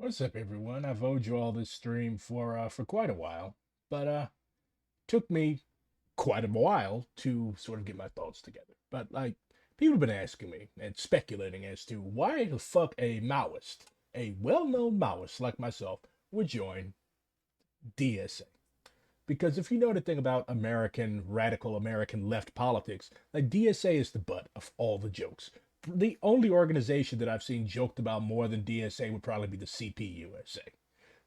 What's up, everyone? I've owed you all this stream for quite a while, but took me quite a while to sort of get my thoughts together. But like, people have been asking me and speculating as to why the fuck a Maoist, a well-known Maoist like myself, would join DSA. Because if you know anything about American radical American left politics, like DSA is the butt of all the jokes. The only organization that I've seen joked about more than DSA would probably be the CPUSA.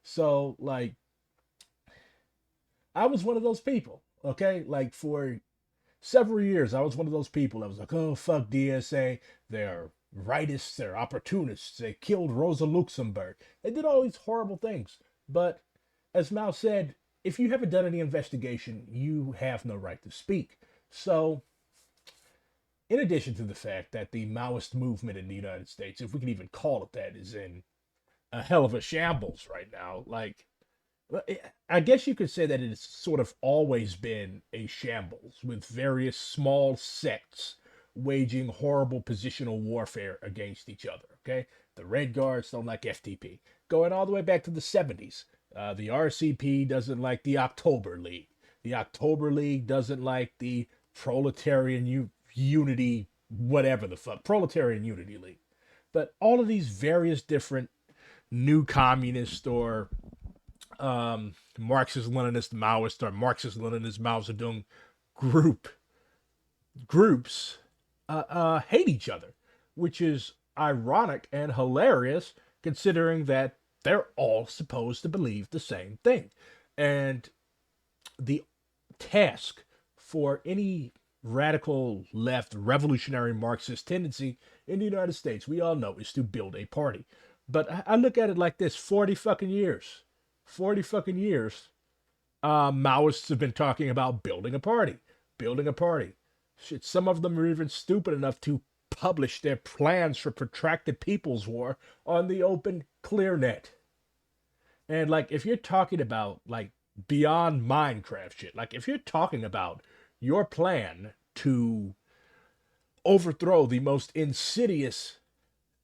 So, like, I was one of those people, okay? Like, for several years, I was one of those people that was like, oh, fuck DSA. They're rightists, they're opportunists. They killed Rosa Luxemburg. They did all these horrible things. But as Mao said, if you haven't done any investigation, you have no right to speak. So, in addition to the fact that the Maoist movement in the United States, if we can even call it that, is in a hell of a shambles right now, like, I guess you could say that it's sort of always been a shambles with various small sects waging horrible positional warfare against each other. Okay, the Red Guards don't like FTP, going all the way back to the 70s. The RCP doesn't like the October League. The October League doesn't like the Proletarian Unity, whatever the fuck, Proletarian Unity League. But all of these various different new communist or Marxist Leninist Maoist or Marxist Leninist Mao Zedong group groups hate each other, which is ironic and hilarious considering that they're all supposed to believe the same thing. And the task for any radical left revolutionary Marxist tendency in the United States, we all know, is to build a party. But I look at it like this: 40 fucking years. 40 fucking years, Maoists have been talking about building a party. Building a party. Shit, some of them are even stupid enough to publish their plans for protracted people's war on the open clear net. And like, if you're talking about like beyond Minecraft shit, like if you're talking about your plan to overthrow the most insidious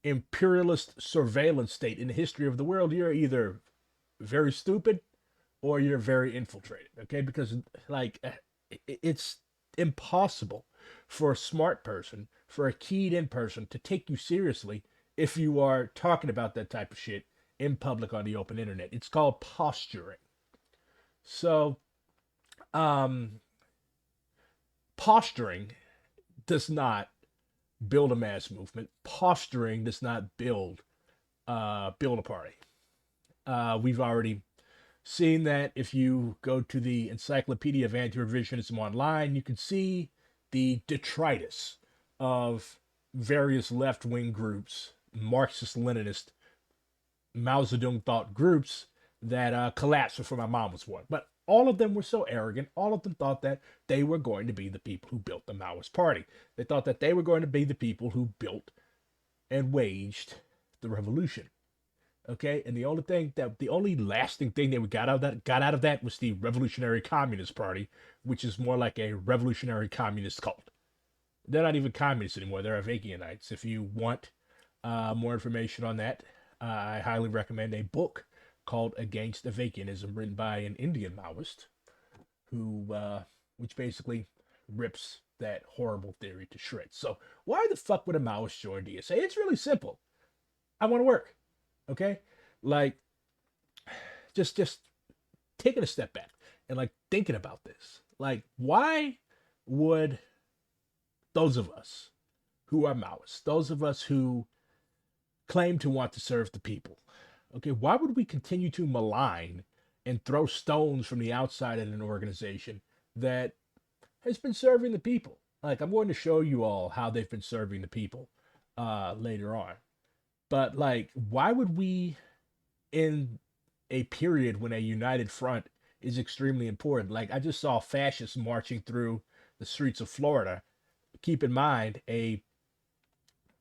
imperialist surveillance state in the history of the world, you're either very stupid or you're very infiltrated. Okay, because like it's impossible for a smart person, for a keyed in person to take you seriously if you are talking about that type of shit in public on the open internet. It's called posturing. So, um, posturing does not build a mass movement. Posturing does not build a party. We've already seen that if you go to the Encyclopedia of Anti-Revisionism online, you can see the detritus of various left-wing groups, Marxist-Leninist, Mao Zedong thought groups that collapsed before my mom was born. But all of them were so arrogant. All of them thought that they were going to be the people who built the Maoist Party. They thought that they were going to be the people who built and waged the revolution. Okay, and the only lasting thing that we got out of that was the Revolutionary Communist Party, which is more like a revolutionary communist cult. They're not even communists anymore; they're Avakianites. If you want more information on that, I highly recommend a book called "Against Avakianism," written by an Indian Maoist, which basically rips that horrible theory to shreds. So, why the fuck would a Maoist join DSA? It's really simple. I want to work. Okay, like just taking a step back and like thinking about this, like why would those of us who are Maoists, those of us who claim to want to serve the people, okay, why would we continue to malign and throw stones from the outside at an organization that has been serving the people? Like, I'm going to show you all how they've been serving the people later on. But like, why would we, in a period when a united front is extremely important? Like, I just saw fascists marching through the streets of Florida. Keep in mind, a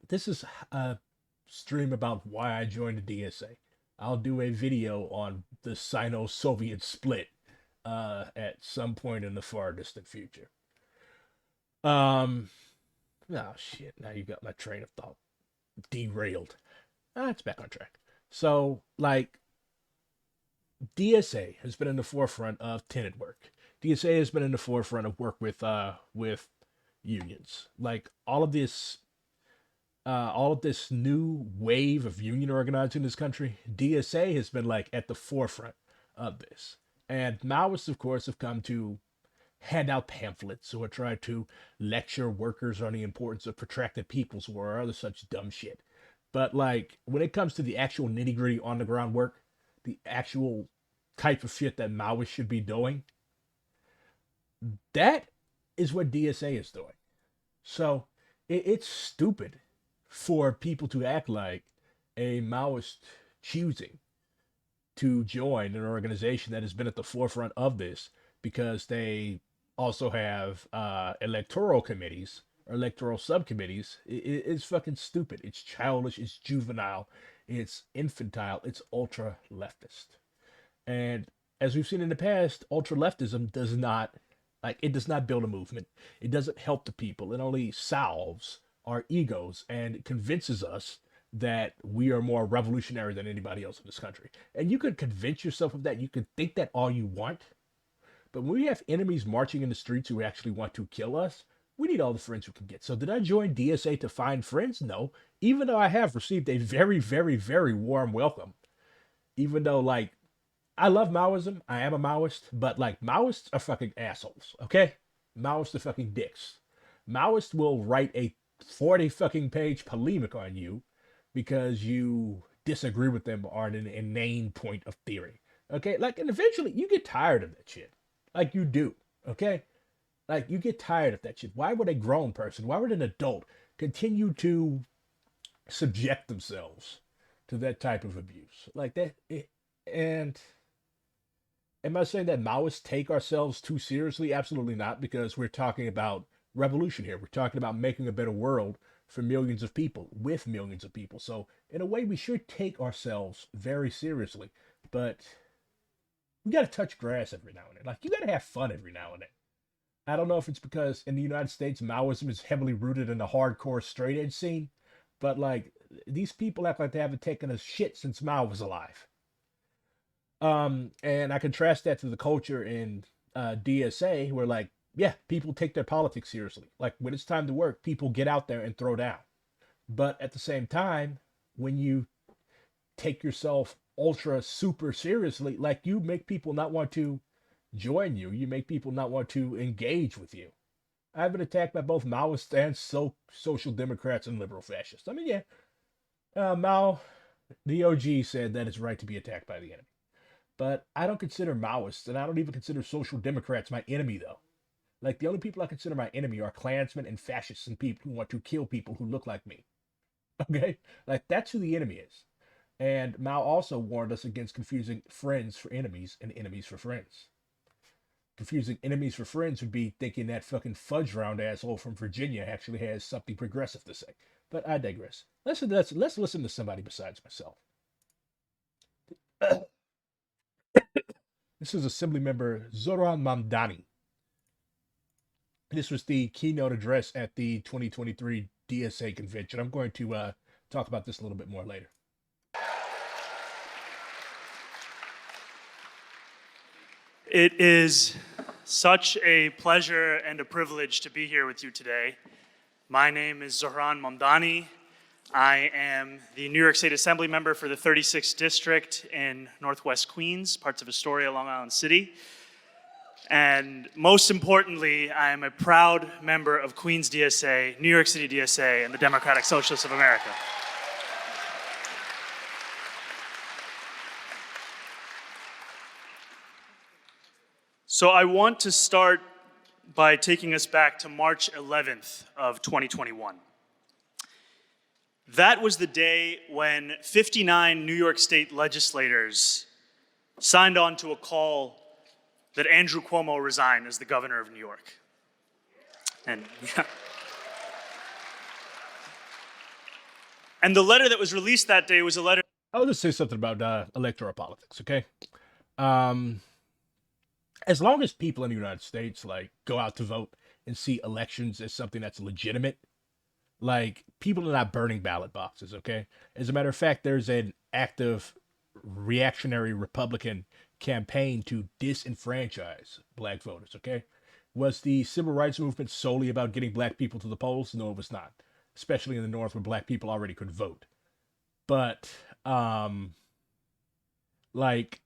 this is a stream about why I joined the DSA. I'll do a video on the Sino-Soviet split at some point in the far distant future. Um, oh shit! Now you got my train of thought derailed. It's back on track. So, like, DSA has been in the forefront of tenant work. DSA has been in the forefront of work with unions. Like all of this new wave of union organizing in this country, DSA has been like at the forefront of this. And Maoists, of course, have come to hand out pamphlets or try to lecture workers on the importance of protracted people's war or other such dumb shit. But like when it comes to the actual nitty gritty on the ground work, the actual type of shit that Maoists should be doing, that is what DSA is doing. So it's stupid for people to act like a Maoist choosing to join an organization that has been at the forefront of this because they also have electoral committees or electoral subcommittees. It's fucking stupid. It's childish. It's juvenile. It's infantile. It's ultra leftist. And as we've seen in the past, ultra leftism does not it does not build a movement. It doesn't help the people. It only solves our egos and convinces us that we are more revolutionary than anybody else in this country. And you could convince yourself of that. You could think that all you want. But when we have enemies marching in the streets who actually want to kill us, we need all the friends we can get. So did I join DSA to find friends? No. Even though I have received a very, very, very warm welcome. Even though, like, I love Maoism. I am a Maoist, but like Maoists are fucking assholes, okay? Maoists are fucking dicks. Maoists will write a 40 fucking page polemic on you because you disagree with them on an inane point of theory. Okay? Like, and eventually you get tired of that shit. Like you do. Okay? Like you get tired of that shit. Why would a grown person, why would an adult continue to subject themselves to that type of abuse? Like that and am I saying that Maoists take ourselves too seriously? Absolutely not, because we're talking about revolution here. We're talking about making a better world for millions of people, with millions of people. So, in a way, we should take ourselves very seriously. But we got to touch grass every now and then. Like, you got to have fun every now and then. I don't know if it's because in the United States, Maoism is heavily rooted in the hardcore straight edge scene, but like, these people act like they haven't taken a shit since Mao was alive. And I contrast that to the culture in DSA, where like, yeah, people take their politics seriously. Like when it's time to work, people get out there and throw down. But at the same time, when you take yourself ultra super seriously, like you make people not want to join you. You make people not want to engage with you. I've been attacked by both Maoists and social democrats and liberal fascists. I mean, yeah, Mao, the OG, said that it's right to be attacked by the enemy. But I don't consider Maoists, and I don't even consider social democrats my enemy, though. Like, the only people I consider my enemy are Klansmen and fascists and people who want to kill people who look like me. Okay? Like, that's who the enemy is. And Mao also warned us against confusing friends for enemies and enemies for friends. Confusing enemies for friends would be thinking that fucking fudge round asshole from Virginia actually has something progressive to say. But I digress. Let's listen to somebody besides myself. This is Assembly Member Zoran Mamdani. This was the keynote address at the 2023 DSA convention. I'm going to talk about this a little bit more later. It is such a pleasure and a privilege to be here with you today. My name is Zohran Mamdani. I am the New York State Assembly member for the 36th District in Northwest Queens, parts of Astoria, Long Island City. And most importantly, I am a proud member of Queens DSA, New York City DSA, and the Democratic Socialists of America. So I want to start by taking us back to March 11th of 2021. That was the day when 59 New York State legislators signed on to a call that Andrew Cuomo resign as the governor of New York. And the letter that was released that day was a letter. I'll just say something about electoral politics, okay? As long as people in the United States like go out to vote and see elections as something that's legitimate, Like, people are not burning ballot boxes, okay? As a matter of fact, there's an active reactionary Republican campaign to disenfranchise black voters, okay? Was the civil rights movement solely about getting black people to the polls? No, it was not, especially in the North where black people already could vote. But, like,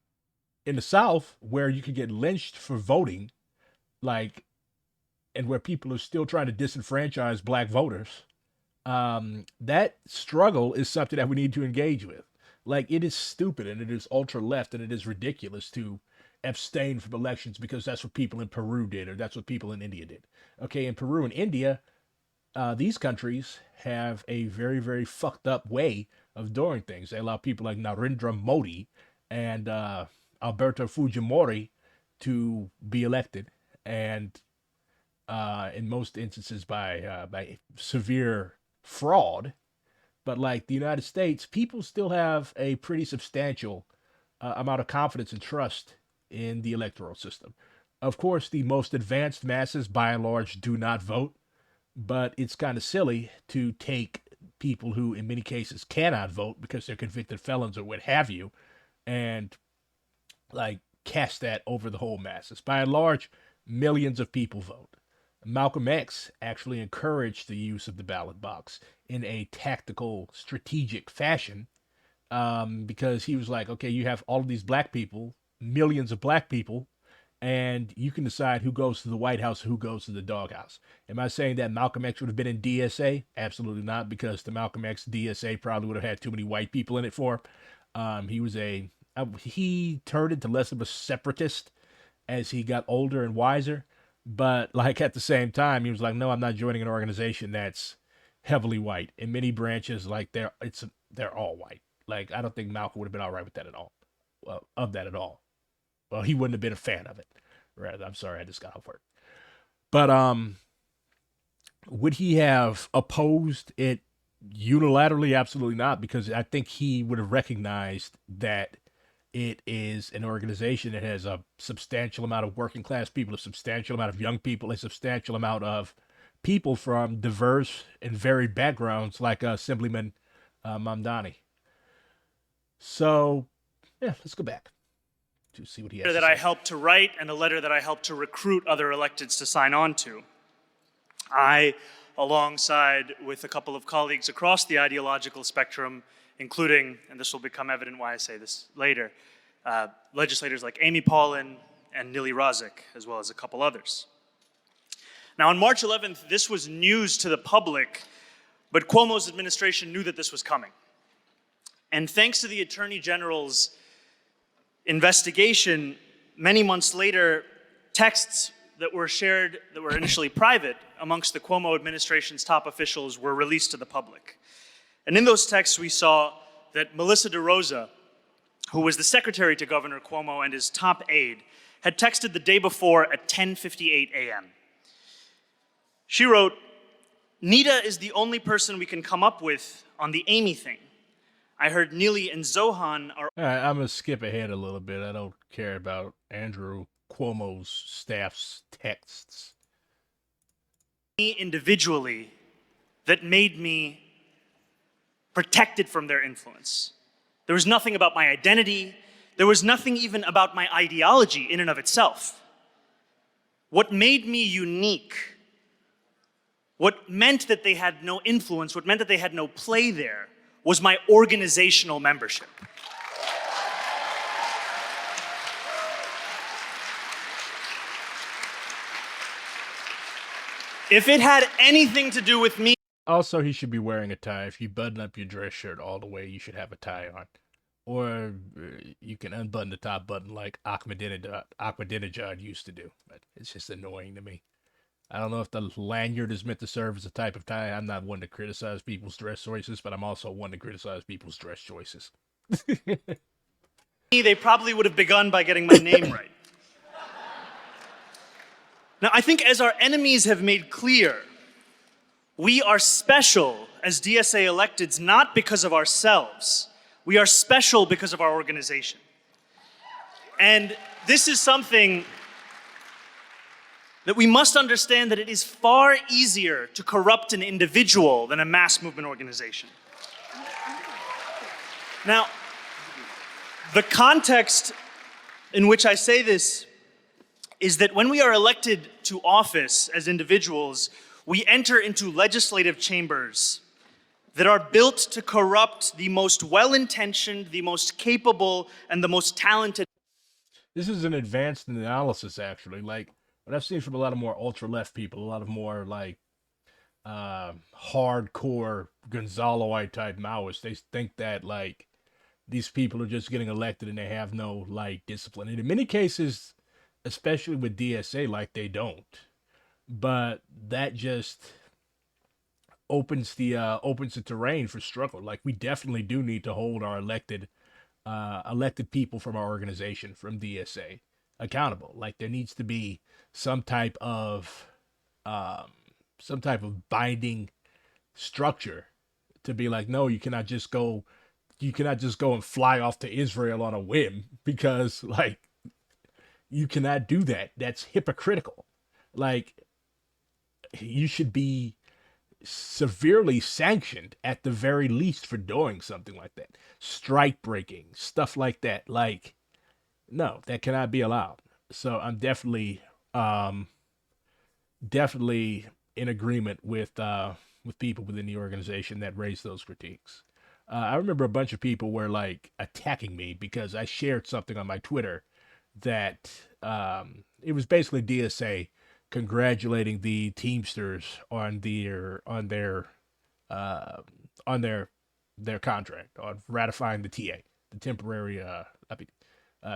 in the South, where you could get lynched for voting, like, and where people are still trying to disenfranchise black voters, that struggle is something that we need to engage with. Like, it is stupid and it is ultra left and it is ridiculous to abstain from elections because that's what people in Peru did or that's what people in India did. Okay, in Peru and India, these countries have a very, very fucked up way of doing things. They allow people like Narendra Modi and Alberto Fujimori to be elected, and in most instances by severe fraud. But like the United States, people still have a pretty substantial amount of confidence and trust in the electoral system. Of course, the most advanced masses, by and large, do not vote, but it's kind of silly to take people who, in many cases, cannot vote because they're convicted felons or what have you, and like cast that over the whole masses. By and large, millions of people vote. Malcolm X actually encouraged the use of the ballot box in a tactical, strategic fashion, because he was like, okay, you have all of these black people, millions of black people, and you can decide who goes to the White House, who goes to the doghouse. Am I saying that Malcolm X would have been in DSA? Absolutely not, because the Malcolm X DSA probably would have had too many white people in it for him. He turned into less of a separatist as he got older and wiser. But like at the same time, he was like, "No, I'm not joining an organization that's heavily white. In many branches, like they're all white. Like I don't think Malcolm would have been all right with that at all, of that at all. Well, he wouldn't have been a fan of it. Rather, I'm sorry, I just got off work. But would he have opposed it unilaterally? Absolutely not, because I think he would have recognized that it is an organization that has a substantial amount of working class people, a substantial amount of young people, a substantial amount of people from diverse and varied backgrounds, like Assemblyman Mamdani. So, yeah, let's go back to see what he has to that say. I helped to write and a letter that I helped to recruit other electeds to sign on to. I, alongside with a couple of colleagues across the ideological spectrum, including, and this will become evident why I say this later, legislators like Amy Paulin and Nili Razik, as well as a couple others. Now, on March 11th, this was news to the public, but Cuomo's administration knew that this was coming. And thanks to the Attorney General's investigation, many months later, texts that were shared, that were initially private amongst the Cuomo administration's top officials were released to the public. And in those texts, we saw that Melissa DeRosa, who was the secretary to Governor Cuomo and his top aide, had texted the day before at 10:58 a.m. She wrote, "Nita is the only person we can come up with on the Amy thing. I heard Nili and Zohan are..." All right, I'm going to skip ahead a little bit. I don't care about Andrew Cuomo's staff's texts. ...me individually that made me protected from their influence. There was nothing about my identity. There was nothing even about my ideology in and of itself. What made me unique, what meant that they had no influence, what meant that they had no play there, was my organizational membership. If it had anything to do with me... Also, he should be wearing a tie. If you button up your dress shirt all the way, you should have a tie on. Or you can unbutton the top button like Ahmadinejad used to do. But it's just annoying to me. I don't know if the lanyard is meant to serve as a type of tie. I'm not one to criticize people's dress choices, but I'm also one to criticize people's dress choices. They probably would have begun by getting my name right. Now, I think as our enemies have made clear, we are special as DSA Electives not because of ourselves. We are special because of our organization. And this is something that we must understand that it is far easier to corrupt an individual than a mass movement organization. Now, the context in which I say this is that when we are elected to office as individuals, we enter into legislative chambers that are built to corrupt the most well-intentioned, the most capable, and the most talented. This is an advanced analysis, actually. Like, what I've seen from a lot of more ultra-left people, a lot of more, like, hardcore Gonzaloite type Maoists, they think that, like, these people are just getting elected and they have no, like, discipline. And in many cases, especially with DSA, like, they don't. But that just opens the terrain for struggle. Like, we definitely do need to hold our elected people from our organization, from DSA, accountable. Like, there needs to be some type of binding structure to be like, no, you cannot just go and fly off to Israel on a whim, because, like, you cannot do that. That's hypocritical. Like, you should be severely sanctioned at the very least for doing something like that. Strike breaking, stuff like that. Like, no, that cannot be allowed. So I'm definitely in agreement with people within the organization that raise those critiques. I remember a bunch of people were, like, attacking me because I shared something on my Twitter that it was basically DSA congratulating the Teamsters on their contract, on ratifying the TA, the temporary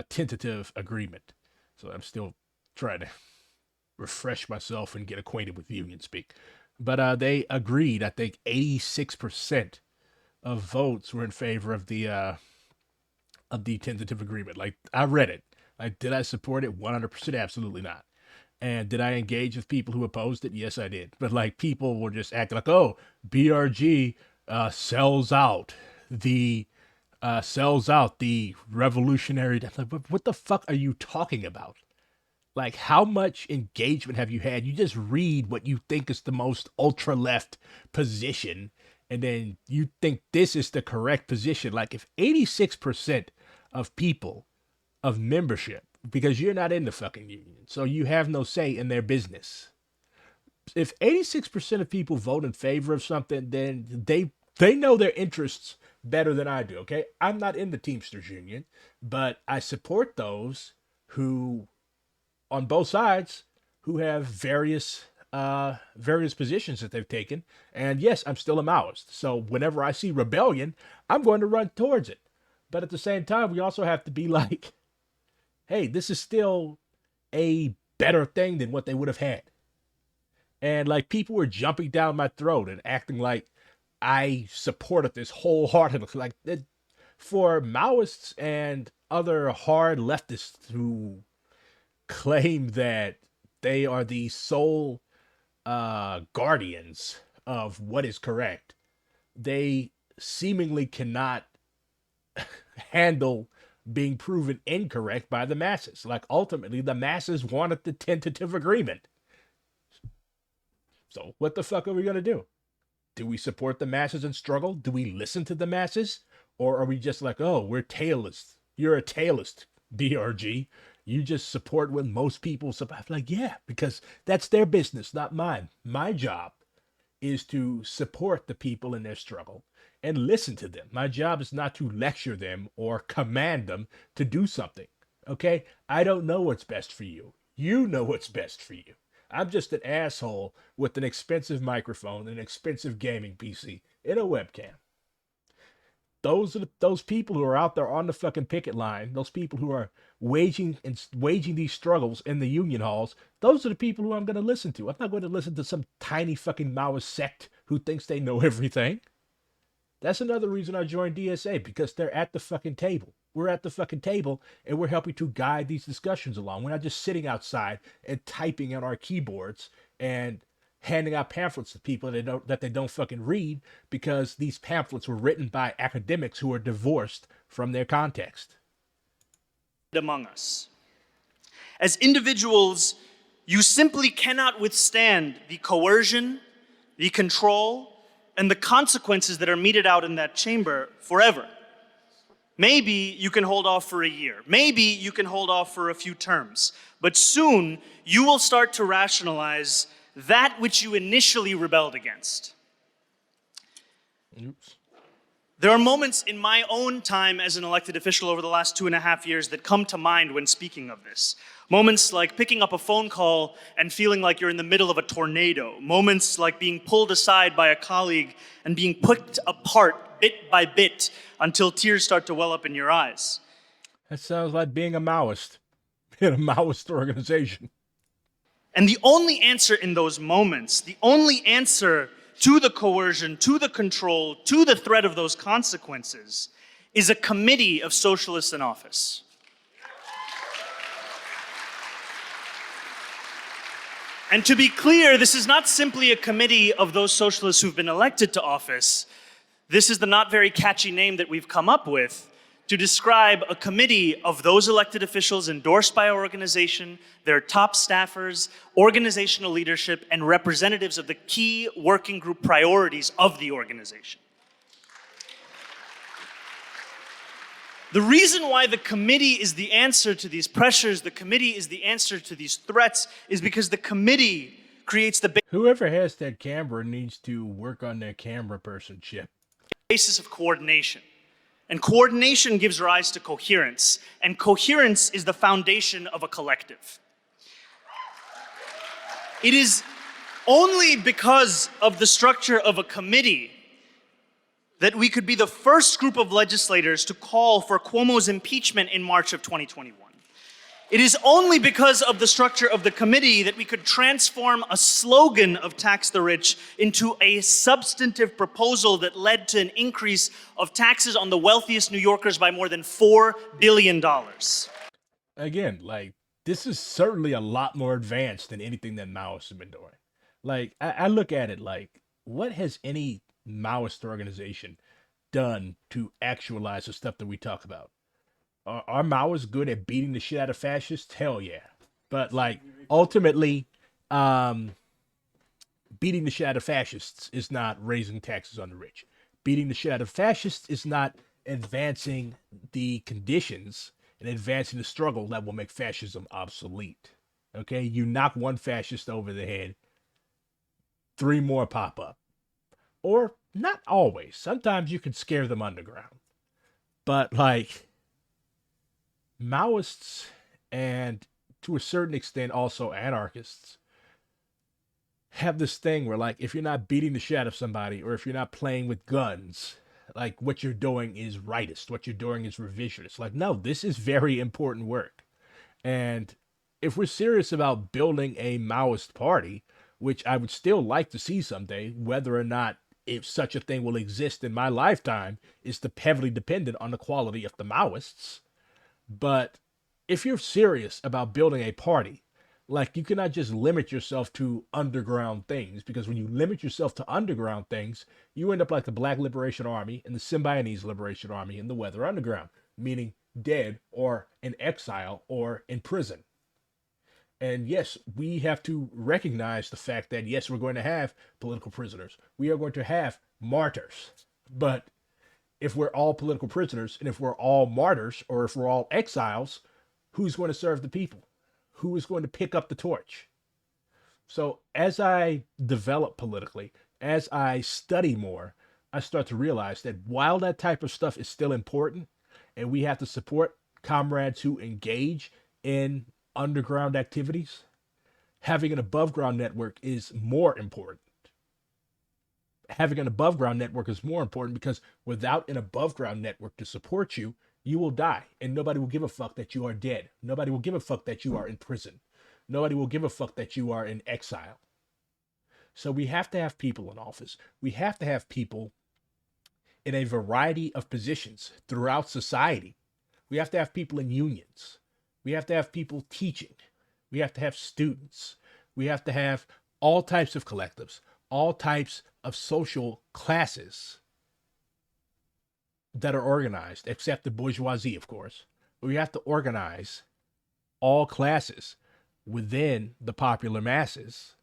tentative agreement. So I'm still trying to refresh myself and get acquainted with union speak. But they agreed. I think 86% of votes were in favor of the tentative agreement. Like, I read it. Like, did I support it? 100%, absolutely not. And did I engage with people who opposed it? Yes, I did. But, like, people were just acting like, oh, BRG sells out the revolutionary. Like, what the fuck are you talking about? Like, how much engagement have you had? You just read what you think is the most ultra left position, and then you think this is the correct position. Like, if 86% of people, of membership, because you're not in the fucking union, so you have no say in their business. If 86% of people vote in favor of something, then they know their interests better than I do, okay? I'm not in the Teamsters Union, but I support those who, on both sides, who have various positions that they've taken. And yes, I'm still a Maoist. So whenever I see rebellion, I'm going to run towards it. But at the same time, we also have to be like, hey, this is still a better thing than what they would have had. And, like, people were jumping down my throat and acting like I supported this wholeheartedly. Like, for Maoists and other hard leftists who claim that they are the sole guardians of what is correct, they seemingly cannot handle being proven incorrect by the masses. Like, ultimately, the masses wanted the tentative agreement. So what the fuck are we going to do? Do we support the masses and struggle? Do we listen to the masses? Or are we just like, oh, we're tailists. You're a tailist, BRG. You just support what most people support. Like, yeah, because that's their business, not mine. My job is to support the people in their struggle and listen to them. My job is not to lecture them or command them to do something. Okay? I don't know what's best for you. You know what's best for you. I'm just an asshole with an expensive microphone, an expensive gaming PC, and a webcam. Those are those people who are out there on the fucking picket line, those people who are waging these struggles in the union halls. Those are the people who I'm going to listen to. I'm not going to listen to some tiny fucking Maoist sect who thinks they know everything. That's another reason I joined DSA, because they're at the fucking table. We're at the fucking table, and we're helping to guide these discussions along. We're not just sitting outside and typing on our keyboards and handing out pamphlets to people that they don't fucking read, because these pamphlets were written by academics who are divorced from their context. Among us. As individuals, You simply cannot withstand the coercion, the control, and the consequences that are meted out in that chamber forever. Maybe you can hold off for a year. Maybe you can hold off for a few terms. But soon, you will start to rationalize that which you initially rebelled against. Oops. There are moments in my own time as an elected official over the last 2.5 years that come to mind when speaking of this. Moments like picking up a phone call and feeling like you're in the middle of a tornado. Moments like being pulled aside by a colleague and being put apart bit by bit until tears start to well up in your eyes. That sounds like being a Maoist in a Maoist organization. And the only answer in those moments, the only answer to the coercion, to the control, to the threat of those consequences, is a committee of socialists in office. And to be clear, this is not simply a committee of those socialists who've been elected to office. This is the not very catchy name that we've come up with to describe a committee of those elected officials endorsed by our organization, their top staffers, organizational leadership, and representatives of the key working group priorities of the organization. The reason why the committee is the answer to these pressures, the committee is the answer to these threats, is because the committee creates the Whoever has that camera needs to work on their camera personship. basis of coordination. And coordination gives rise to coherence, and coherence is the foundation of a collective. It is only because of the structure of a committee that we could be the first group of legislators to call for Cuomo's impeachment in March of 2021. It is only because of the structure of the committee that we could transform a slogan of tax the rich into a substantive proposal that led to an increase of taxes on the wealthiest New Yorkers by more than $4 billion. Again, like, this is certainly a lot more advanced than anything that Maoists have been doing. Like, I look at it like, what has any Maoist organization done to actualize the stuff that we talk about? Are Maoists good at beating the shit out of fascists? Hell yeah. But like ultimately, beating the shit out of fascists is not raising taxes on the rich. Beating the shit out of fascists is not advancing the conditions and advancing the struggle that will make fascism obsolete. Okay, you knock one fascist over the head, 3 more pop up. Or not always. Sometimes you can scare them underground. But like, Maoists, and to a certain extent also anarchists, have this thing where like, if you're not beating the shit out of somebody, or if you're not playing with guns, like what you're doing is rightist, what you're doing is revisionist. Like, no, this is very important work. And if we're serious about building a Maoist party, which I would still like to see someday, whether or not if such a thing will exist in my lifetime is heavily dependent on the quality of the Maoists. But if you're serious about building a party, like, you cannot just limit yourself to underground things, because when you limit yourself to underground things, you end up like the Black Liberation Army and the Symbionese Liberation Army and the Weather Underground, meaning dead or in exile or in prison. And yes, we have to recognize the fact that, yes, we're going to have political prisoners. We are going to have martyrs. But if we're all political prisoners, and if we're all martyrs, or if we're all exiles, who's going to serve the people? Who is going to pick up the torch? So as I develop politically, as I study more, I start to realize that while that type of stuff is still important, and we have to support comrades who engage in underground activities, having an above ground network is more important. Having an above ground network is more important because without an above ground network to support you, you will die, and nobody will give a fuck that you are dead. Nobody will give a fuck that you are in prison. Nobody will give a fuck that you are in exile. So we have to have people in office. We have to have people in a variety of positions throughout society. We have to have people in unions. We have to have people teaching. We have to have students. We have to have all types of collectives, all types of social classes that are organized, except the bourgeoisie, of course. But we have to organize all classes within the popular masses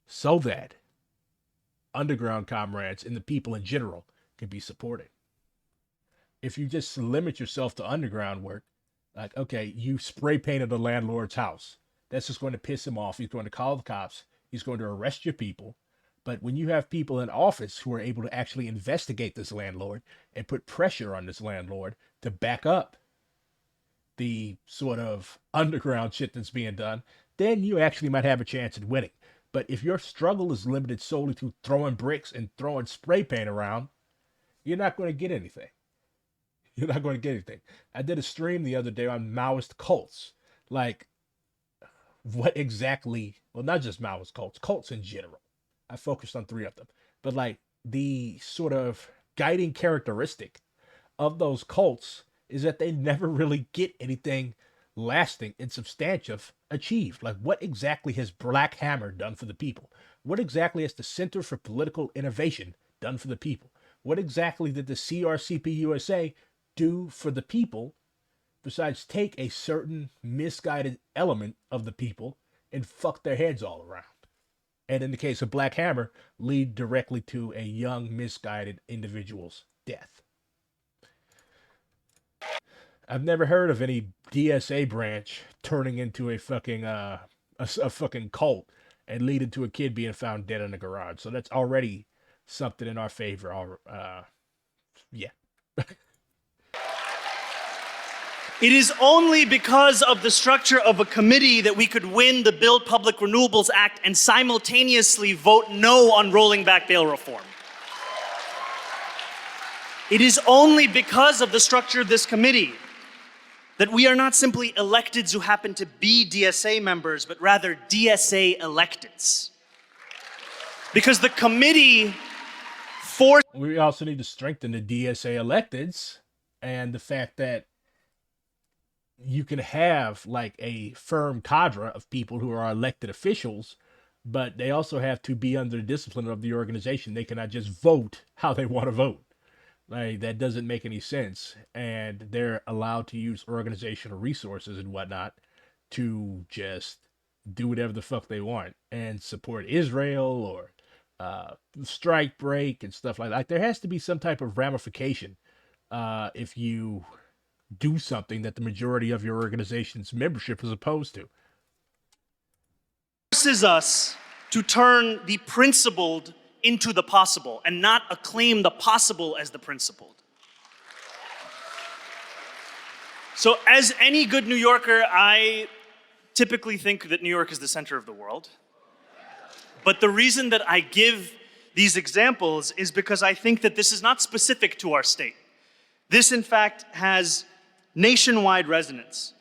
so that underground comrades and the people in general can be supported. If you just limit yourself to underground work, like, okay, you spray painted a landlord's house, that's just going to piss him off. He's going to call the cops, he's going to arrest your people. But when you have people in office who are able to actually investigate this landlord and put pressure on this landlord to back up the sort of underground shit that's being done, then you actually might have a chance at winning. But if your struggle is limited solely to throwing bricks and throwing spray paint around, you're not going to get anything. You're not going to get anything. I did a stream the other day on Maoist cults. Like, what exactly, well, not just Maoist cults, cults in general. I focused on 3 of them. But like, the sort of guiding characteristic of those cults is that they never really get anything lasting and substantive achieved. Like, what exactly has Black Hammer done for the people? What exactly has the Center for Political Innovation done for the people? What exactly did the CRCP USA do for the people besides take a certain misguided element of the people and fuck their heads all around? And in the case of Black Hammer, lead directly to a young, misguided individual's death. I've never heard of any DSA branch turning into a fucking a fucking cult and leading to a kid being found dead in a garage. So that's already something in our favor. Yeah. It is only because of the structure of a committee that we could win the Build Public Renewables Act and simultaneously vote no on rolling back bail reform. It is only because of the structure of this committee that we are not simply electeds who happen to be DSA members, but rather DSA electeds. Because the committee forced... We also need to strengthen the DSA electeds and the fact that you can have like a firm cadre of people who are elected officials, but they also have to be under the discipline of the organization. They cannot just vote how they want to vote. Like, that doesn't make any sense. And they're allowed to use organizational resources and whatnot to just do whatever the fuck they want and support Israel or strike break and stuff like that. Like, there has to be some type of ramification if you do something that the majority of your organization's membership is opposed to. Forces us to turn the principled into the possible and not acclaim the possible as the principled. So as any good New Yorker, I typically think that New York is the center of the world. But the reason that I give these examples is because I think that this is not specific to our state. This, in fact, has nationwide resonance.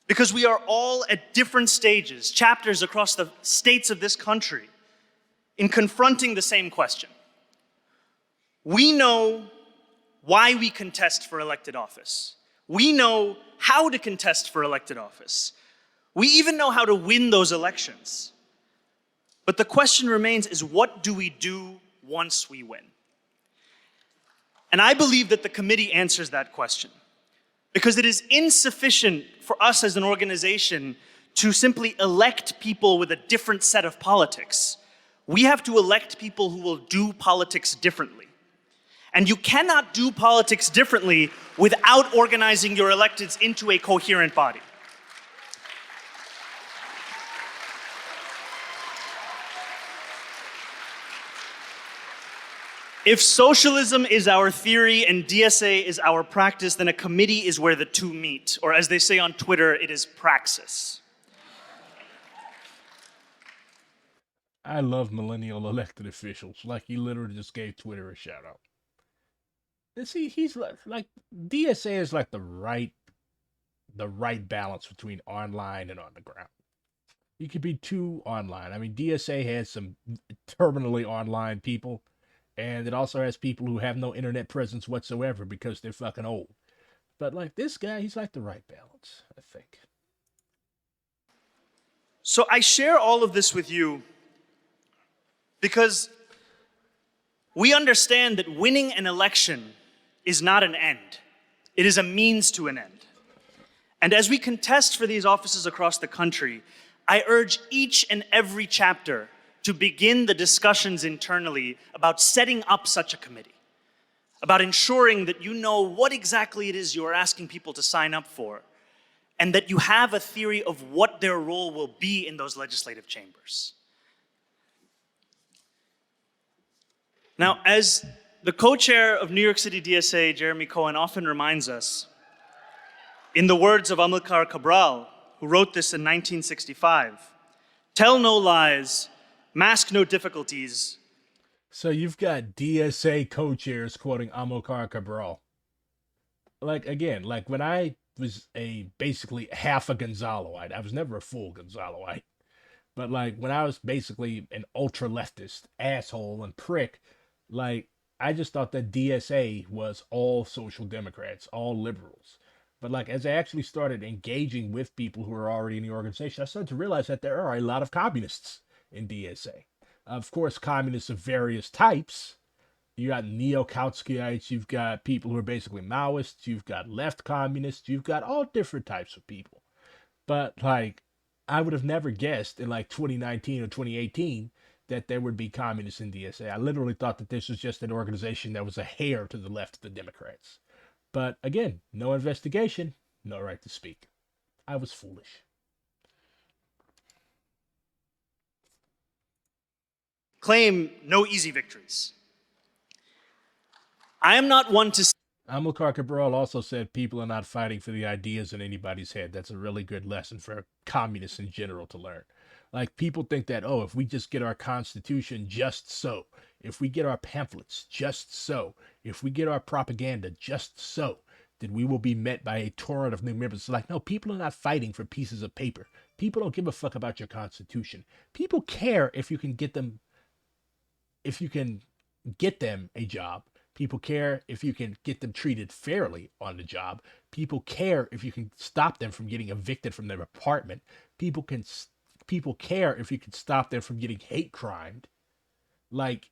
Because we are all at different stages, chapters across the states of this country, in confronting the same question. We know why we contest for elected office. We know how to contest for elected office. We even know how to win those elections. But the question remains is, what do we do once we win? And I believe that the committee answers that question. Because it is insufficient for us as an organization to simply elect people with a different set of politics. We have to elect people who will do politics differently. And you cannot do politics differently without organizing your electeds into a coherent body. If socialism is our theory and DSA is our practice, then a committee is where the two meet. Or as they say on Twitter, it is praxis. I love millennial elected officials. Like, he literally just gave Twitter a shout out. And see, he's like DSA is like the right balance between online and on the ground. You could be too online. I mean, DSA has some terminally online people, and it also has people who have no internet presence whatsoever because they're fucking old. But like this guy, he's like the right balance, I think. So I share all of this with you because we understand that winning an election is not an end. It is a means to an end. And as we contest for these offices across the country, I urge each and every chapter to begin the discussions internally about setting up such a committee, about ensuring that you know what exactly it is you're asking people to sign up for, and that you have a theory of what their role will be in those legislative chambers. Now, as the co-chair of New York City DSA, Jeremy Cohen, often reminds us, in the words of Amilcar Cabral, who wrote this in 1965, tell no lies, mask no difficulties. So you've got DSA co-chairs quoting Amilcar Cabral. Like, again, like when I was basically half a Gonzaloite, I was never a full Gonzaloite, but like when I was basically an ultra leftist asshole and prick, like I just thought that DSA was all social democrats, all liberals. But like as I actually started engaging with people who were already in the organization, I started to realize that there are a lot of communists in DSA. Of course, communists of various types. You got neo-Kautskyites, you've got people who are basically Maoists, you've got left communists, you've got all different types of people. But like, I would have never guessed in like 2019 or 2018 that there would be communists in DSA. I literally thought that this was just an organization that was a hair to the left of the Democrats. But again, no investigation, no right to speak. I was foolish. Claim no easy victories. I am not one to Amilcar Cabral also said people are not fighting for the ideas in anybody's head. That's a really good lesson for communists in general to learn. Like, people think that, oh, if we just get our constitution just so, if we get our pamphlets just so, if we get our propaganda just so, then we will be met by a torrent of new members. It's like, no, people are not fighting for pieces of paper. People don't give a fuck about your constitution. People care if you can get them a job. People care if you can get them treated fairly on the job. People care if you can stop them from getting evicted from their apartment. People care if you can stop them from getting hate crimed. Like,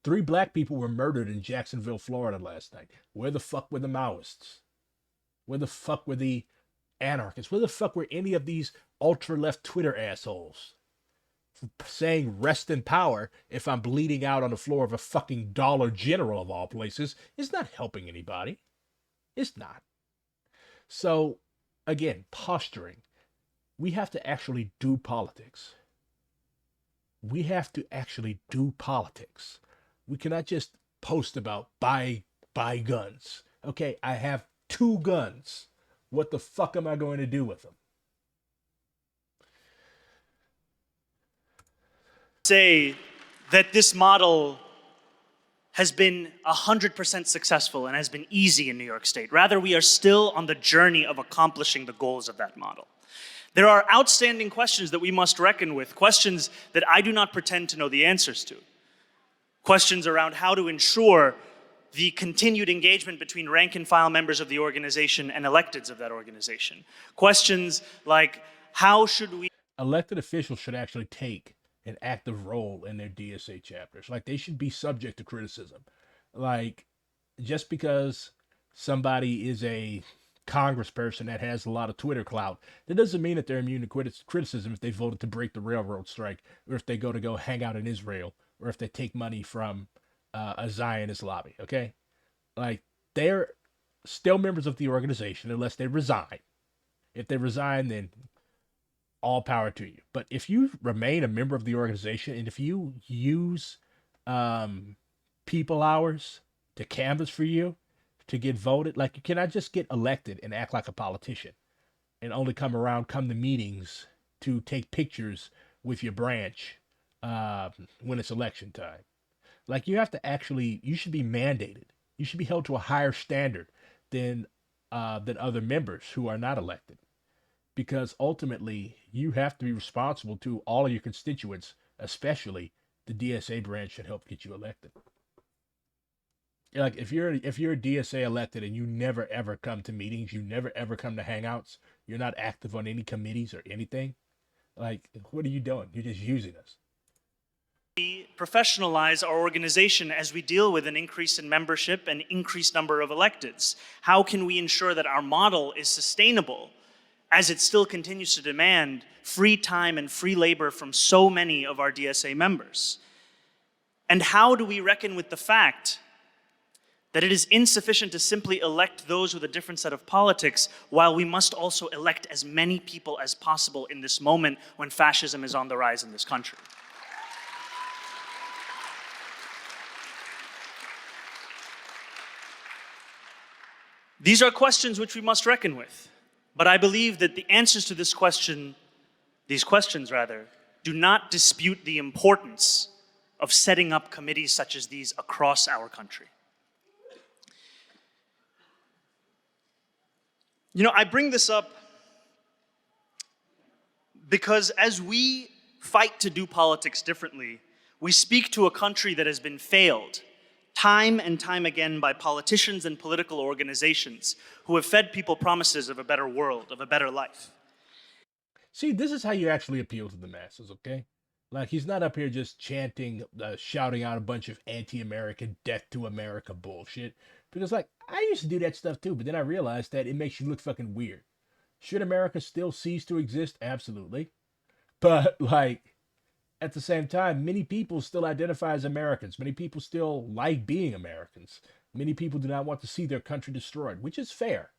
3 black people were murdered in Jacksonville, Florida last night. Where the fuck were the Maoists? Where the fuck were the anarchists? Where the fuck were any of these ultra-left Twitter assholes? Saying rest in power if I'm bleeding out on the floor of a fucking Dollar General of all places is not helping anybody. It's not. So, again, posturing. We have to actually do politics. We have to actually do politics. We cannot just post about buy guns. Okay, I have 2 guns. What the fuck am I going to do with them? say that this model has been 100% successful and has been easy in New York State. Rather, we are still on the journey of accomplishing the goals of that model. There are outstanding questions that we must reckon with, questions that I do not pretend to know the answers to. Questions around how to ensure the continued engagement between rank and file members of the organization and electeds of that organization. Questions like, how should we... Elected officials should actually take an active role in their DSA chapters. Like, they should be subject to criticism. Like, just because somebody is a congressperson that has a lot of Twitter clout, that doesn't mean that they're immune to criticism if they voted to break the railroad strike, or if they go hang out in Israel, or if they take money from a Zionist lobby, okay? Like, they're still members of the organization unless they resign. If they resign, then all power to you. But if you remain a member of the organization, and if you use people hours to canvass for you, to get voted, like, you cannot just get elected and act like a politician and only come to meetings to take pictures with your branch when it's election time. Like, you should be mandated. You should be held to a higher standard than other members who are not elected. Because ultimately, you have to be responsible to all of your constituents, especially the DSA branch should help get you elected. Like, if you're a DSA elected and you never ever come to meetings, you never ever come to hangouts, you're not active on any committees or anything, like, what are you doing? You're just using us. professionalize our organization as we deal with an increase in membership and increased number of electeds? How can we ensure that our model is sustainable as it still continues to demand free time and free labor from so many of our DSA members? And how do we reckon with the fact that it is insufficient to simply elect those with a different set of politics, while we must also elect as many people as possible in this moment when fascism is on the rise in this country? These are questions which we must reckon with, but I believe that the answers to these questions do not dispute the importance of setting up committees such as these across our country. You know, I bring this up because as we fight to do politics differently, we speak to a country that has been failed time and time again by politicians and political organizations who have fed people promises of a better world, of a better life. See, this is how you actually appeal to the masses, okay? Like, he's not up here just chanting, shouting out a bunch of anti-American, death to America bullshit. Because, like, I used to do that stuff too, but then I realized that it makes you look fucking weird. Should America still cease to exist? Absolutely. But, like, at the same time, many people still identify as Americans. Many people still like being Americans. Many people do not want to see their country destroyed, which is fair.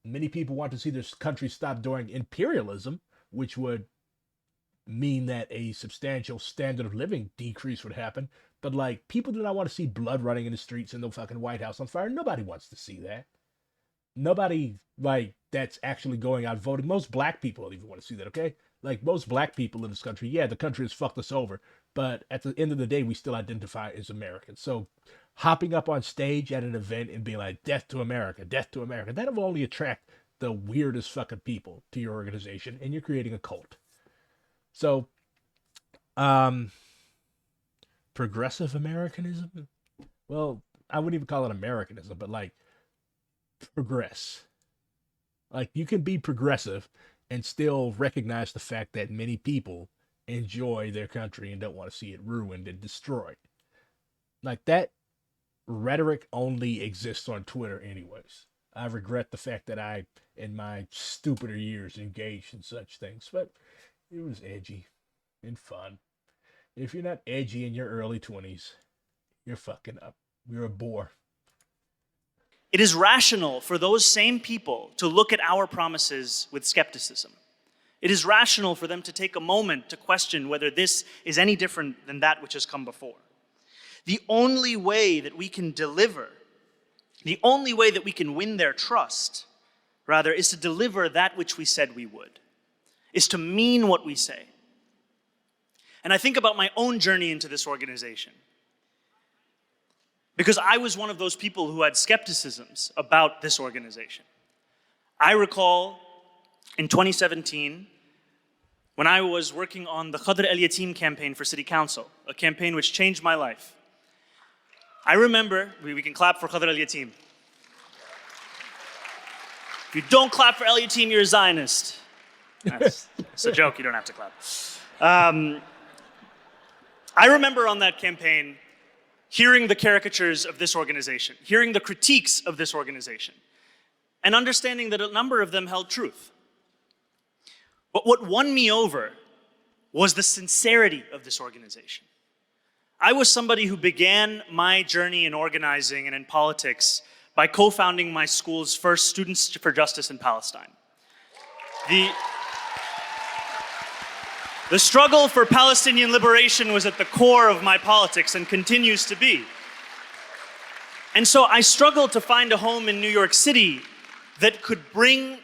Many people want to see their country stop doing imperialism, which would mean that a substantial standard of living decrease would happen. But, like, people do not want to see blood running in the streets and the fucking White House on fire. Nobody wants to see that. Nobody, like, that's actually going out voting. Most black people don't even want to see that, okay? Like, most black people in this country, yeah, the country has fucked us over. But at the end of the day, we still identify as Americans. So hopping up on stage at an event and being like, death to America, that will only attract the weirdest fucking people to your organization, and you're creating a cult. So, progressive Americanism? Well, I wouldn't even call it Americanism, but like, progress. Like, you can be progressive and still recognize the fact that many people enjoy their country and don't want to see it ruined and destroyed. Like, that rhetoric only exists on Twitter anyways. I regret the fact that I, in my stupider years, engaged in such things, but it was edgy and fun. If you're not edgy in your early 20s, you're fucking up. You're a bore. It is rational for those same people to look at our promises with skepticism. It is rational for them to take a moment to question whether this is any different than that which has come before. The only way that we can deliver, the only way that we can win their trust, rather, is to deliver that which we said we would, is to mean what we say. And I think about my own journey into this organization, because I was one of those people who had skepticisms about this organization. I recall in 2017, when I was working on the Qadr al-Yatim campaign for City Council, a campaign which changed my life. I remember, we can clap for Qadr al-Yatim. If you don't clap for al-Yatim, you're a Zionist. That's a joke, you don't have to clap. I remember on that campaign hearing the caricatures of this organization, hearing the critiques of this organization, and understanding that a number of them held truth. But what won me over was the sincerity of this organization. I was somebody who began my journey in organizing and in politics by co-founding my school's first Students for Justice in Palestine. The struggle for Palestinian liberation was at the core of my politics and continues to be. And so I struggled to find a home in New York City that could bring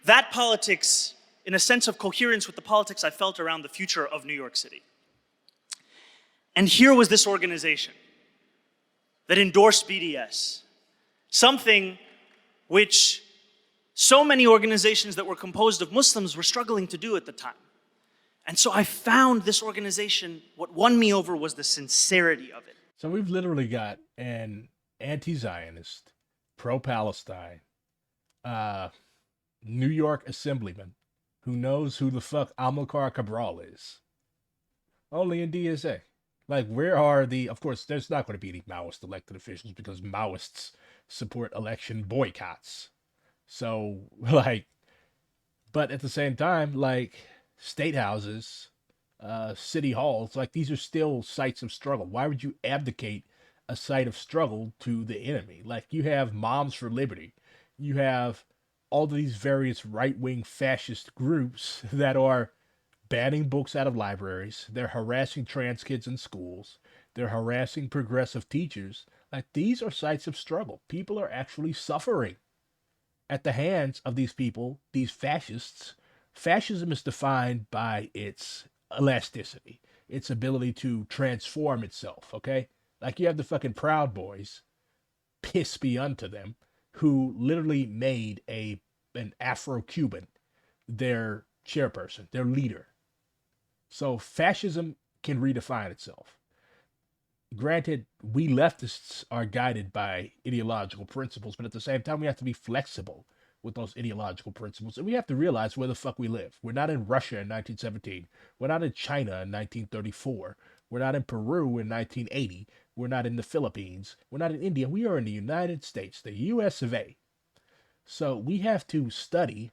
that politics in a sense of coherence with the politics I felt around the future of New York City. And here was this organization that endorsed BDS, something which so many organizations that were composed of Muslims were struggling to do at the time. And so I found this organization, what won me over was the sincerity of it. So we've literally got an anti-Zionist, pro-Palestine, New York assemblyman who knows who the fuck Amilcar Cabral is. Only in DSA. Like, where are the? Of course, there's not going to be any Maoist elected officials because Maoists support election boycotts. So, like, but at the same time, like state houses, city halls, like these are still sites of struggle. Why would you abdicate a site of struggle to the enemy? Like you have Moms for Liberty, you have all these various right wing fascist groups that are banning books out of libraries. They're harassing trans kids in schools. They're harassing progressive teachers. Like these are sites of struggle. People are actually suffering at the hands of these people, these fascists. Fascism is defined by its elasticity, its ability to transform itself, okay? Like you have the fucking Proud Boys, piss be unto them, who literally made an Afro-Cuban their chairperson, their leader. So fascism can redefine itself. Granted, we leftists are guided by ideological principles, but at the same time, we have to be flexible with those ideological principles. And we have to realize where the fuck we live. We're not in Russia in 1917. We're not in China in 1934. We're not in Peru in 1980. We're not in the Philippines. We're not in India. We are in the United States, the US of A. So we have to study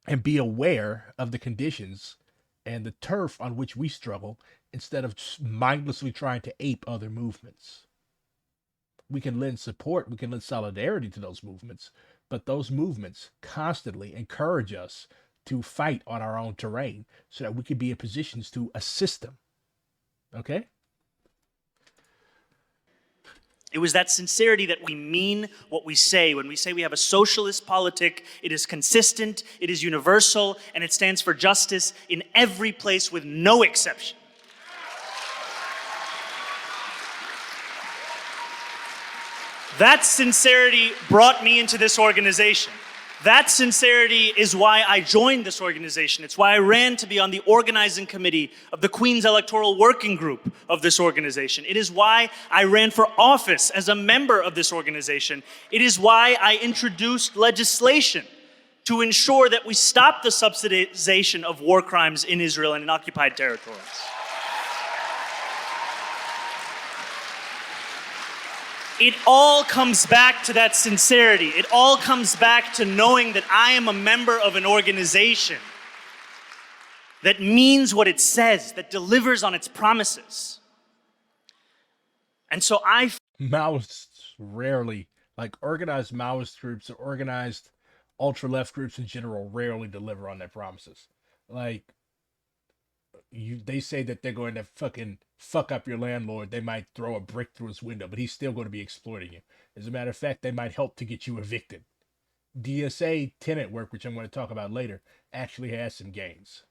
and be aware of the conditions and the turf on which we struggle instead of mindlessly trying to ape other movements. We can lend support, we can lend solidarity to those movements, but those movements constantly encourage us to fight on our own terrain so that we can be in positions to assist them. Okay? It was that sincerity that we mean what we say. When we say we have a socialist politic, it is consistent, it is universal, and it stands for justice in every place with no exception. That sincerity brought me into this organization. That sincerity is why I joined this organization. It's why I ran to be on the organizing committee of the Queen's Electoral Working Group of this organization. It is why I ran for office as a member of this organization. It is why I introduced legislation to ensure that we stop the subsidization of war crimes in Israel and in occupied territories. It all comes back to that sincerity. It all comes back to knowing that I am a member of an organization that means what it says, that delivers on its promises. And so Maoists rarely, like organized Maoist groups or organized ultra left groups in general, rarely deliver on their promises. Like, they say that they're going to fucking fuck up your landlord. They might throw a brick through his window, but he's still going to be exploiting you. As a matter of fact, they might help to get you evicted. DSA tenant work, which I'm going to talk about later, actually has some gains.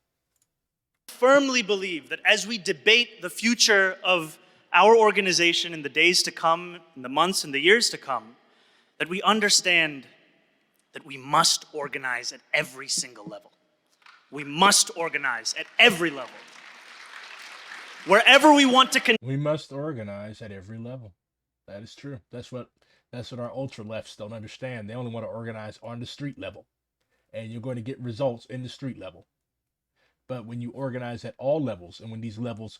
firmly believe that as we debate the future of our organization in the days to come, in the months and the years to come, that we understand that we must organize at every single level. We must organize at every level. Wherever we want to We must organize at every level. That is true. That's what our ultra lefts don't understand. They only want to organize on the street level. And you're going to get results in the street level. But when you organize at all levels, and when these levels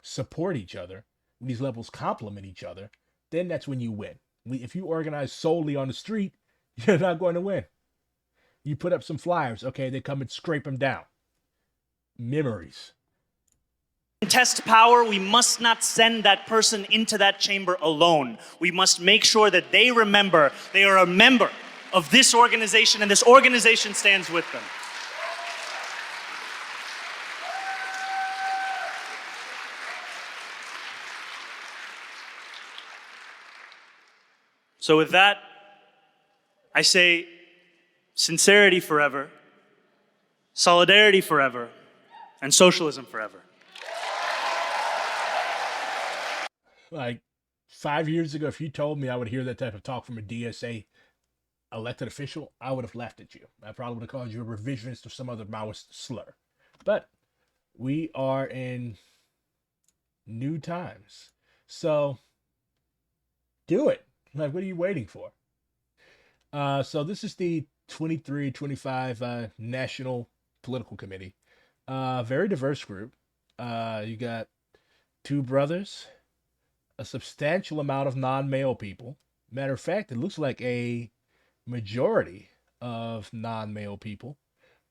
support each other, when these levels complement each other, then that's when you win. If you organize solely on the street, you're not going to win. You put up some flyers, okay, they come and scrape them down. Memories. contest power, we must not send that person into that chamber alone. We must make sure that they remember they are a member of this organization and this organization stands with them. So with that, I say sincerity forever, solidarity forever, and socialism forever. Like 5 years ago, if you told me I would hear that type of talk from a DSA elected official, I would have laughed at you. I probably would have called you a revisionist or some other Maoist slur. But we are in new times. So do it. Like, what are you waiting for? So this is the 23-25 National Political Committee. Very diverse group. You got two brothers, a substantial amount of non-male people. Matter of fact, it looks like a majority of non-male people,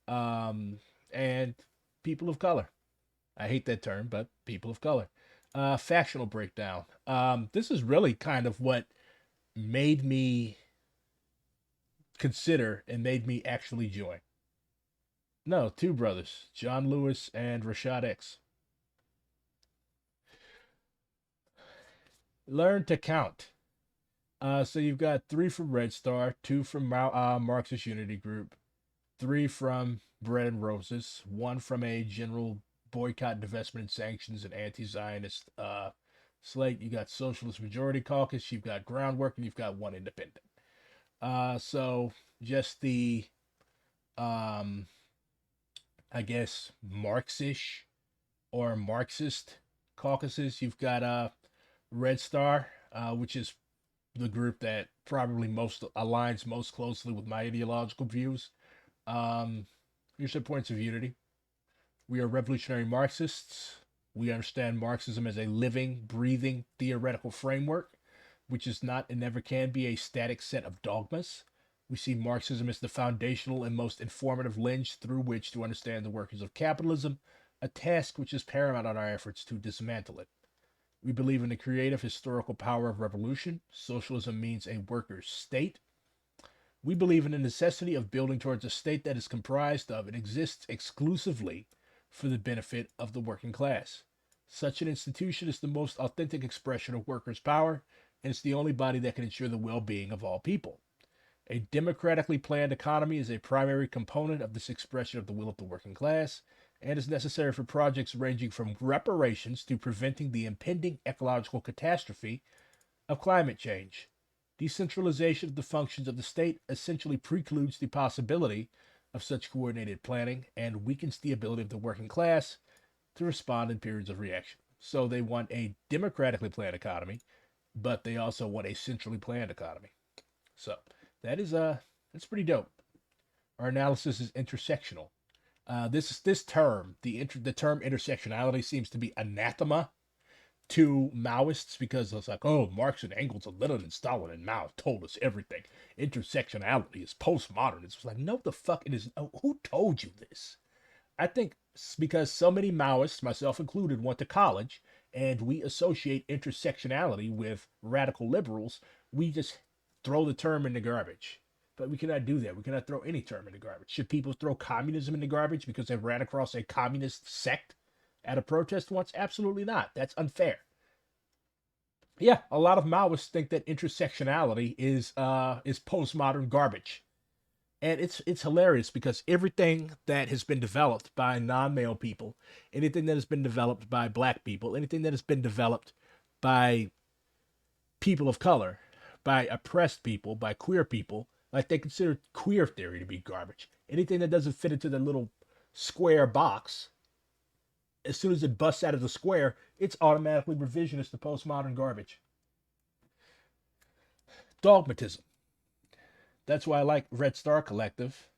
um, and people of color. I hate that term, but people of color. Factional breakdown. This is really kind of what made me consider and made me actually join. No, two brothers, John Lewis and Rashad X. Learn to count. So you've got three from Red Star, two from Marxist Unity Group, three from Bread and Roses, one from a general boycott, divestment, and sanctions and anti-Zionist slate. You got Socialist Majority Caucus, you've got Groundwork, and you've got one independent. So just the, um, I guess, Marxish or Marxist caucuses. You've got Red Star, which is the group that probably most aligns most closely with my ideological views. Here's some points of unity. We are revolutionary Marxists. We understand Marxism as a living, breathing, theoretical framework, which is not and never can be a static set of dogmas. We see Marxism as the foundational and most informative lens through which to understand the workings of capitalism, a task which is paramount on our efforts to dismantle it. We believe in the creative historical power of revolution. Socialism means a workers' state. We believe in the necessity of building towards a state that is comprised of and exists exclusively for the benefit of the working class. Such an institution is the most authentic expression of workers' power, and it's the only body that can ensure the well-being of all people. A democratically planned economy is a primary component of this expression of the will of the working class, and is necessary for projects ranging from reparations to preventing the impending ecological catastrophe of climate change. Decentralization of the functions of the state essentially precludes the possibility of such coordinated planning and weakens the ability of the working class to respond in periods of reaction. So they want a democratically planned economy, but they also want a centrally planned economy. So that's pretty dope. Our analysis is intersectional. This term, the term intersectionality, seems to be anathema to Maoists because it's like, oh, Marx and Engels and Lenin and Stalin and Mao told us everything. Intersectionality is postmodern. It's like, no, the fuck it is. Oh, who told you this? I think because so many Maoists, myself included, went to college and we associate intersectionality with radical liberals, we just throw the term in the garbage. But we cannot do that. We cannot throw any term in the garbage. Should people throw communism in the garbage because they ran across a communist sect at a protest once? Absolutely not. That's unfair. Yeah, a lot of Maoists think that intersectionality is postmodern garbage. And it's hilarious because everything that has been developed by non-male people, anything that has been developed by black people, anything that has been developed by people of color, by oppressed people, by queer people, like they consider queer theory to be garbage. Anything that doesn't fit into the little square box, as soon as it busts out of the square, it's automatically revisionist to postmodern garbage. Dogmatism. That's why I like Red Star Collective,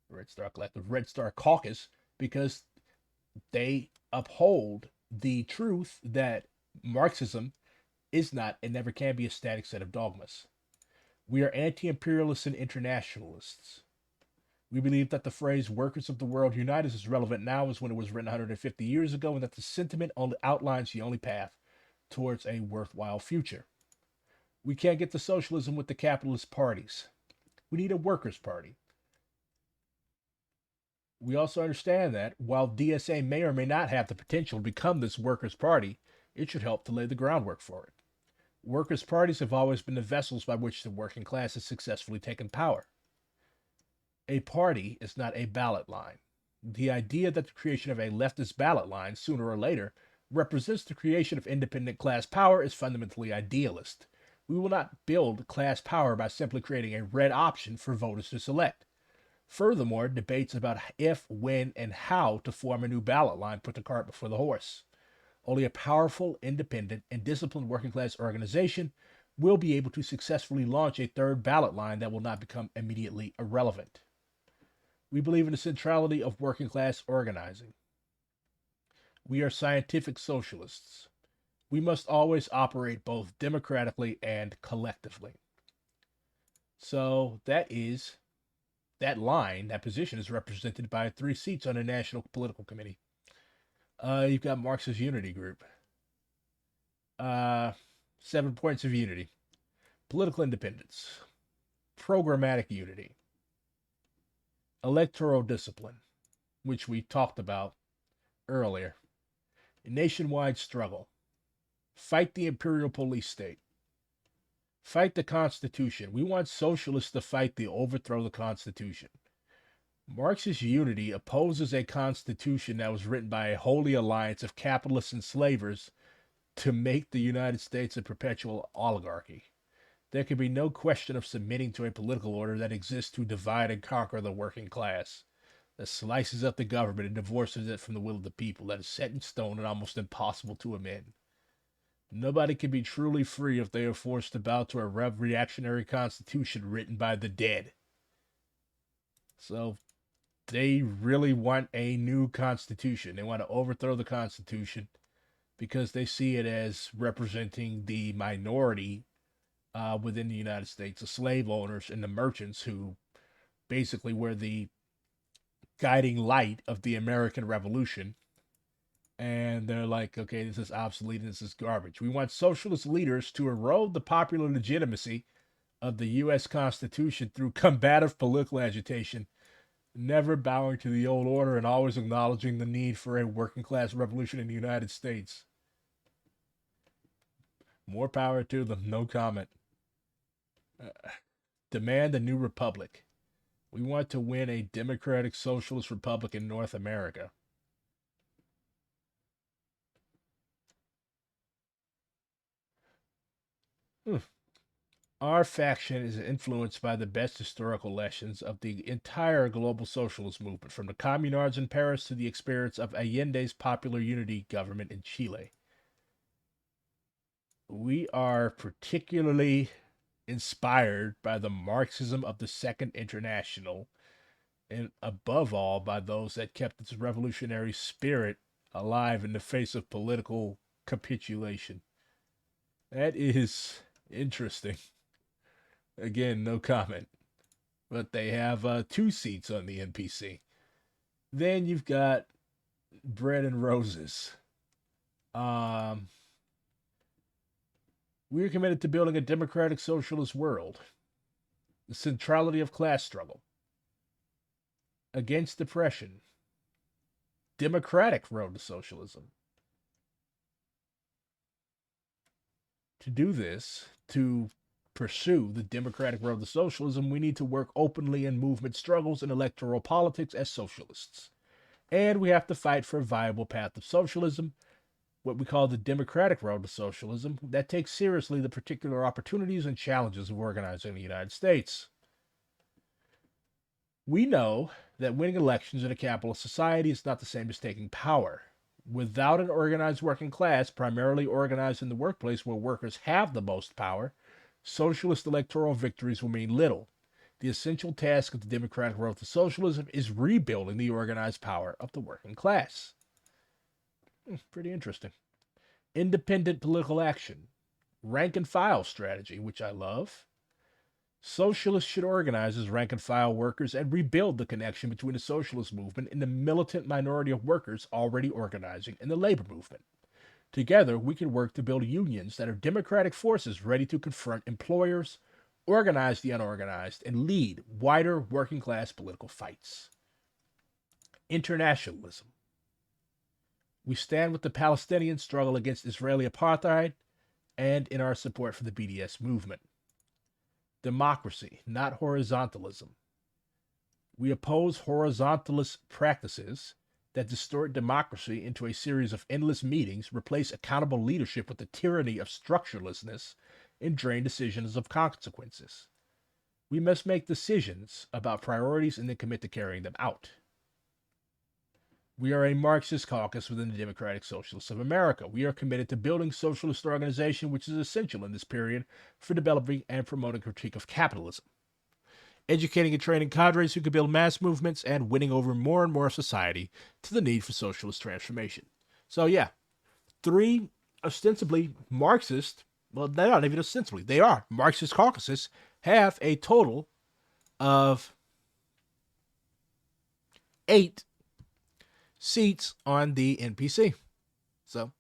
Red Star Caucus, because they uphold the truth that Marxism is not and never can be a static set of dogmas. We are anti imperialists and internationalists. We believe that the phrase workers of the world unite is as relevant now as when it was written 150 years ago, and that the sentiment only outlines the only path towards a worthwhile future. We can't get to socialism with the capitalist parties. We need a workers' party. We also understand that while DSA may or may not have the potential to become this workers' party, it should help to lay the groundwork for it. Workers' parties have always been the vessels by which the working class has successfully taken power. A party is not a ballot line. The idea that the creation of a leftist ballot line, sooner or later, represents the creation of independent class power is fundamentally idealist. We will not build class power by simply creating a red option for voters to select. Furthermore, debates about if, when, and how to form a new ballot line put the cart before the horse. Only a powerful, independent, and disciplined working class organization will be able to successfully launch a third ballot line that will not become immediately irrelevant. We believe in the centrality of working class organizing. We are scientific socialists. We must always operate both democratically and collectively. So that line, that position is represented by 3 seats on the National Political Committee. You've got Marxist Unity Group. 7 points of unity. Political independence. Programmatic unity. Electoral discipline, which we talked about earlier. Nationwide struggle. Fight the imperial police state. Fight the Constitution. We want socialists to fight the overthrow of the Constitution. Marxist Unity opposes a constitution that was written by a holy alliance of capitalists and slavers to make the United States a perpetual oligarchy. There can be no question of submitting to a political order that exists to divide and conquer the working class, that slices up the government and divorces it from the will of the people, that is set in stone and almost impossible to amend. Nobody can be truly free if they are forced to bow to a reactionary constitution written by the dead. So they really want a new constitution. They want to overthrow the Constitution because they see it as representing the minority within the United States, the slave owners and the merchants who basically were the guiding light of the American Revolution. And they're like, okay, this is obsolete and this is garbage. We want socialist leaders to erode the popular legitimacy of the U.S. Constitution through combative political agitation, never bowing to the old order and always acknowledging the need for a working class revolution in the United States. More power to them, no comment. Demand a new republic. We want to win a democratic socialist republic in North America. Our faction is influenced by the best historical lessons of the entire global socialist movement, from the communards in Paris to the experience of Allende's popular unity government in Chile. We are particularly inspired by the Marxism of the Second International, and above all by those that kept its revolutionary spirit alive in the face of political capitulation. That is interesting. Again, no comment. But they have 2 seats on the NPC. Then you've got Bread and Roses. We're committed to building a democratic socialist world. The centrality of class struggle. Against depression. Democratic road to socialism. To do this, to pursue the democratic road to socialism, we need to work openly in movement struggles and electoral politics as socialists. And we have to fight for a viable path of socialism, what we call the democratic road to socialism, that takes seriously the particular opportunities and challenges of organizing the United States. We know that winning elections in a capitalist society is not the same as taking power. Without an organized working class, primarily organized in the workplace where workers have the most power, socialist electoral victories will mean little. The essential task of the democratic road to socialism is rebuilding the organized power of the working class. Pretty interesting. Independent political action. Rank and file strategy, which I love. Socialists should organize as rank and file workers and rebuild the connection between the socialist movement and the militant minority of workers already organizing in the labor movement. Together, we can work to build unions that are democratic forces ready to confront employers, organize the unorganized, and lead wider working class political fights. Internationalism. We stand with the Palestinian struggle against Israeli apartheid and in our support for the BDS movement. Democracy, not horizontalism. We oppose horizontalist practices that distort democracy into a series of endless meetings, replace accountable leadership with the tyranny of structurelessness, and drain decisions of consequences. We must make decisions about priorities and then commit to carrying them out. We are a Marxist caucus within the Democratic Socialists of America. We are committed to building socialist organization, which is essential in this period for developing and promoting critique of capitalism, educating and training cadres who can build mass movements, and winning over more and more of society to the need for socialist transformation. So yeah, three ostensibly Marxist, well, they're not even ostensibly, they are Marxist caucuses, have a total of 8 seats on the NPC. So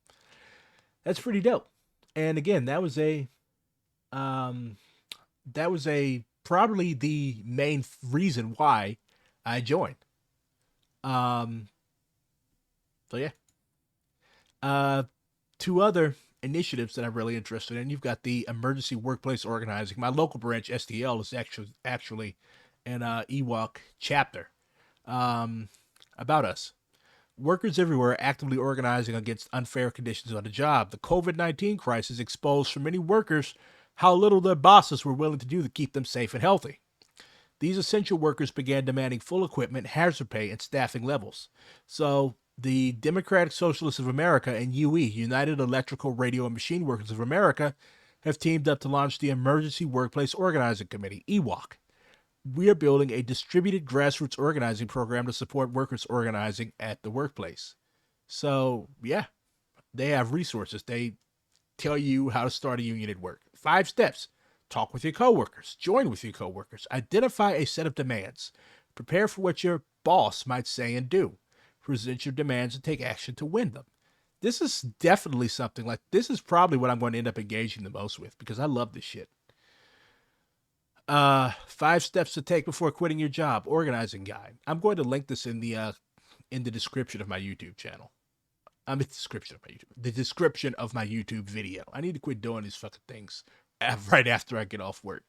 that's pretty dope. And again, um, that was a probably the main reason why I joined. Um, so yeah. Uh, Two other initiatives that I'm really interested in. You've got the emergency workplace organizing. My local branch, STL, is actually an EWOC chapter um, about us. Workers everywhere are actively organizing against unfair conditions on the job. The COVID-19 crisis exposed for many workers how little their bosses were willing to do to keep them safe and healthy. These essential workers began demanding full equipment, hazard pay, and staffing levels. So the Democratic Socialists of America and UE, United Electrical, Radio, and Machine Workers of America, have teamed up to launch the Emergency Workplace Organizing Committee, EWOC. We are building a distributed grassroots organizing program to support workers organizing at the workplace. So, yeah, they have resources. They tell you how to start a union at work. 5 steps. Talk with your coworkers. Join with your coworkers. Identify a set of demands. Prepare for what your boss might say and do. Present your demands and take action to win them. This is definitely something like this is probably what I'm going to end up engaging the most with because I love this shit. 5 steps to take before quitting your job. Organizing guide. I'm going to link this in the description of my YouTube channel. The description of my YouTube video. I need to quit doing these fucking things right after I get off work.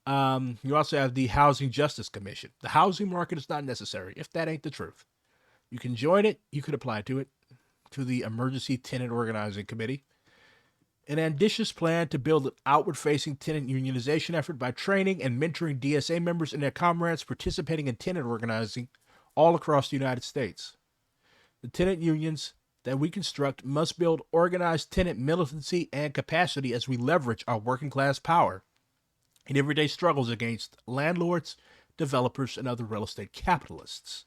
You also have the Housing Justice Commission. The housing market is not necessary if that ain't the truth. You can join it. You could apply to it, to the Emergency Tenant Organizing Committee. An ambitious plan to build an outward-facing tenant unionization effort by training and mentoring DSA members and their comrades participating in tenant organizing all across the United States. The tenant unions that we construct must build organized tenant militancy and capacity as we leverage our working class power in everyday struggles against landlords, developers, and other real estate capitalists.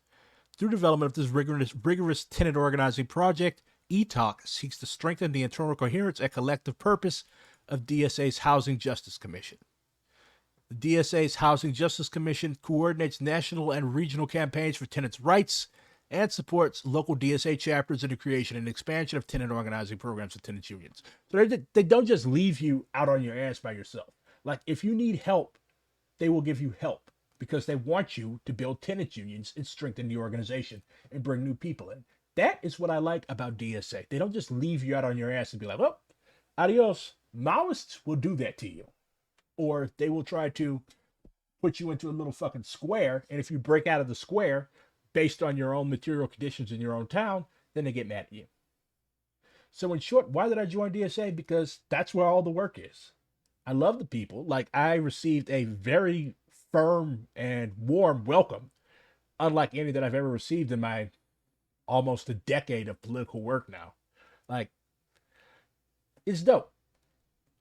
Through development of this rigorous tenant organizing project, ETOC seeks to strengthen the internal coherence and collective purpose of DSA's Housing Justice Commission. The DSA's Housing Justice Commission coordinates national and regional campaigns for tenants' rights and supports local DSA chapters in the creation and expansion of tenant organizing programs and tenants unions. So they don't just leave you out on your ass by yourself. Like, if you need help, they will give you help because they want you to build tenant unions and strengthen the organization and bring new people in. That is what I like about DSA. They don't just leave you out on your ass and be like, well, adios. Maoists will do that to you. Or they will try to put you into a little fucking square, and if you break out of the square based on your own material conditions in your own town, then they get mad at you. So in short, why did I join DSA? Because that's where all the work is. I love the people. Like, I received a very firm and warm welcome, unlike any that I've ever received in my almost a decade of political work now. Like, it's dope.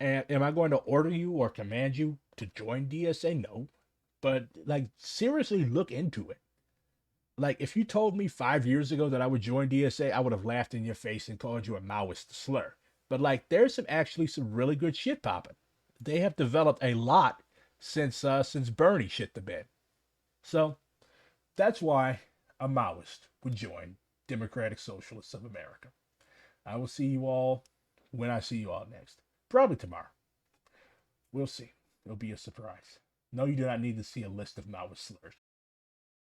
And am I going to order you or command you to join DSA? No. But, like, seriously look into it. Like, if you told me 5 years ago that I would join DSA, I would have laughed in your face and called you a Maoist slur. But, like, there's some really good shit popping. They have developed a lot since Bernie shit the bed. So that's why a Maoist would join Democratic Socialists of America. I will see you all when I see you all next. Probably tomorrow. We'll see. It'll be a surprise. No, you do not need to see a list of Maoist slurs.